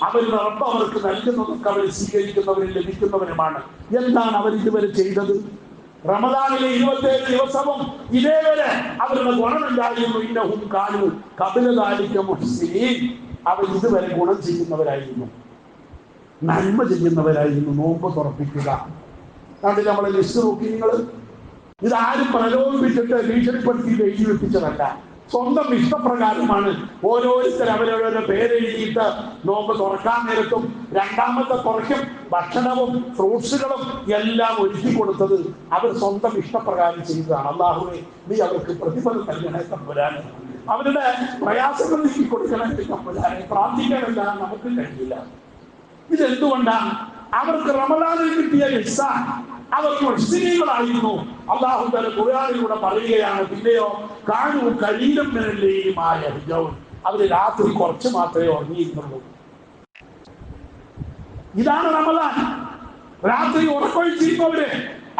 അവരുടെ റബ്ബ് അവർക്ക് നൽകുന്നതൊക്കെ അവർ സ്വീകരിക്കുന്നവരും ലഭിക്കുന്നവരുമാണ്. എന്താണ് അവർ ഇതുവരെ ചെയ്തത്? റമദാനിലെ 27 ദിവസവും ഇതേവരെ അവരുടെ ഗുണമുണ്ടായിരുന്നു. ഇന്നഹും കാനൂ ഖബല ദാലിക മുഹ്സിനീൻ. അവർ ഇതുവരെ ഗുണം ചെയ്യുന്നവരായിരുന്നു, നന്മ ചെയ്യുന്നവരായിരുന്നു. നോമ്പ് തുറപ്പിക്കുക. അതുകൊണ്ട് നമ്മളെ ലിസ്റ്റ് നോക്കി നിങ്ങൾ. ഇതാരും പ്രലോഭിപ്പിച്ചിട്ട് ഭീഷണിപ്പെടുത്തി എഴുതി വെപ്പിച്ചതല്ല. സ്വന്തം ഇഷ്ടപ്രകാരമാണ് ഓരോരുത്തർ അവരവരുടെ പേരെഴുതിയിട്ട് നോമ്പ് തുറക്കാൻ നേരത്തും രണ്ടാമത്തെ തുറയ്ക്കും ഭക്ഷണവും ഫ്രൂട്ട്സുകളും എല്ലാം ഒരുക്കി കൊടുത്തത് അവർ സ്വന്തം ഇഷ്ടപ്രകാരം ചെയ്തതാണ്. അല്ലാഹുവേ, നീ അവർക്ക് പ്രതിഫലം നൽകണേ തമ്പുരാനെ. അവരുടെ പ്രയാസങ്ങൾ നീക്കി കൊടുക്കണേ തമ്പുരാനെ. പ്രാർത്ഥിക്കാനല്ല നമുക്ക് കഴിയില്ല. ഇതെന്തുകൊണ്ടാണ്? അവർക്ക് റമദാനിൽ കിട്ടിയ ഹിസ്സ, അവർ മുഹ്സിനീകളായിരുന്നു. അല്ലാഹു തആല ഖുർആനിലൂടെ പറയുകയാണ്, പിന്നെയോ കാനൂ ഖലീലൻ മിനൽ ലൈലി മാ യഹ്ജഊൻ. അവർ രാത്രി കുറച്ച് മാത്രമേ ഉറങ്ങിയിരുന്നുള്ളൂ. ഇതാണ് റമദാൻ. രാത്രി ഉറക്കൊഴിച്ചിരുന്നവര്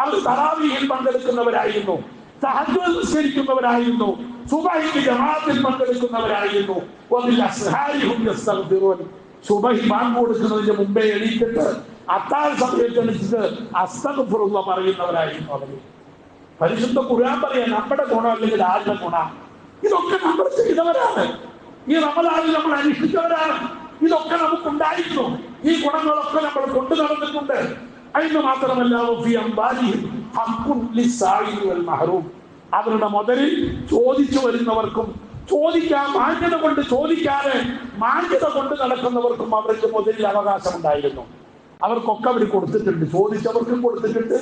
അവർ തറാവീഹിൽ പങ്കെടുക്കുന്നവരായിരുന്നു, തഹജ്ജുദ് നിസ്കരിക്കുന്നവരായിരുന്നു, സുബഹിക്ക് ജമാഅത്തിൽ പങ്കെടുക്കുന്നവരായിരുന്നു. വബിൽ അസ്ഹാരി ഹും യസ്തഗ്ഫിറൂൻ. സുബഹി ബാങ്ക് കൊടുക്കുന്നതിന് മുമ്പേ എണീറ്റിട്ട് അത്താഴ സമയത്തനുസരിച്ച് അസ്തഗ്ഫിറുല്ലാഹ് പറയുന്നവരായിരുന്നു അവർ. പരിശുദ്ധ ഖുർആൻ പറയാൻ നമ്മുടെ ഗുണം അല്ലെങ്കിൽ ആരുടെ ഗുണം? ഇതൊക്കെ നമ്മൾ ചെയ്തവരാണ്. ഈ റമദാനിൽ നമ്മൾ അനുഷ്ഠിച്ചവരാണ്. ഇതൊക്കെ നമുക്കുണ്ടായിരുന്നു. ഈ ഗുണങ്ങളൊക്കെ നമ്മൾ കൊണ്ടു നടന്നിട്ടുണ്ട്. അതിന് മാത്രമല്ല, അവരുടെ മുതലിൽ ചോദിച്ചു വരുന്നവർക്കും ചോദിക്കാൻ മാന്യത കൊണ്ട് ചോദിക്കാതെ മാന്യത കൊണ്ട് നടക്കുന്നവർക്കും അവർക്ക് മുതലിൽ അവകാശമുണ്ടായിരുന്നു. അവർക്കൊക്കെ അവർ കൊടുത്തിട്ടുണ്ട്. ചോദിച്ചവർക്കും കൊടുത്തിട്ടുണ്ട്,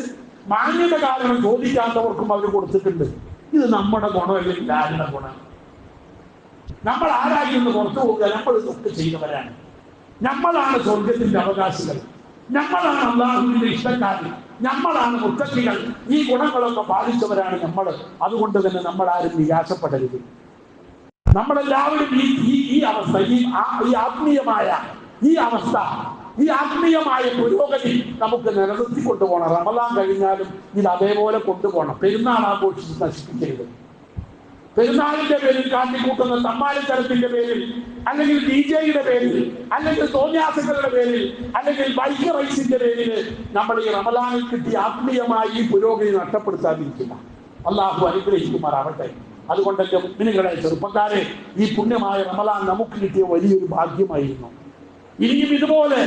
മാന്യത കാരണം ചോദിക്കാത്തവർക്കും അവർ കൊടുത്തിട്ടുണ്ട്. ഇത് നമ്മുടെ ഗുണമല്ലെങ്കിൽ ആരുടെ ഗുണം? നമ്മൾ ആരായിരുന്നു പുറത്തു പോകുക? നമ്മൾ ഇതൊക്കെ ചെയ്തവരാണ്. നമ്മളാണ് സ്വർഗത്തിന്റെ അവകാശികൾ. നമ്മളാണ് അല്ലാഹുവിന്റെ ഇഷ്ടക്കാർ. നമ്മളാണ് മുത്തഖികൾ. ഈ ഗുണങ്ങളൊക്കെ പാലിച്ചവരാണ് നമ്മൾ. അതുകൊണ്ട് തന്നെ നമ്മൾ ആരും നിരാശപ്പെടരുത്. നമ്മളെല്ലാവരും ഈ അവസ്ഥ, ഈ ആത്മീയമായ ഈ അവസ്ഥ, ഈ ആത്മീയമായ പുരോഗതി നമുക്ക് നിലനിർത്തി കൊണ്ടുപോകണം. റമദാൻ കഴിഞ്ഞാലും ഇത് അതേപോലെ കൊണ്ടുപോകണം. പെരുന്നാൾ ആഘോഷിച്ച് നശിപ്പിക്കരുത്. പെരുന്നാളിന്റെ പേരിൽ കാട്ടിക്കൂട്ടുന്ന തമ്മാടിത്തരത്തിന്റെ പേരിൽ, അല്ലെങ്കിൽ DJ-യുടെ പേരിൽ, അല്ലെങ്കിൽ തോന്നിയാസങ്ങളുടെ പേരിൽ, അല്ലെങ്കിൽ ബൈക്ക് റൈസിന്റെ പേരിൽ നമ്മൾ ഈ റമദാനിൽ കിട്ടിയ ആത്മീയമായി ഈ പുരോഗതി നഷ്ടപ്പെടുത്താതിരിക്കില്ല. അള്ളാഹു അനുഗ്രഹിക്കുമാറാവട്ടെ. അതുകൊണ്ട് എന്റെ മുഅ്മിനീങ്ങളെ, ചെറുപ്പക്കാരെ, ഈ പുണ്യമായ റമദാൻ നമുക്ക് കിട്ടിയ വലിയൊരു ഭാഗ്യമായിരുന്നു. ഇനിയും ഇതുപോലെ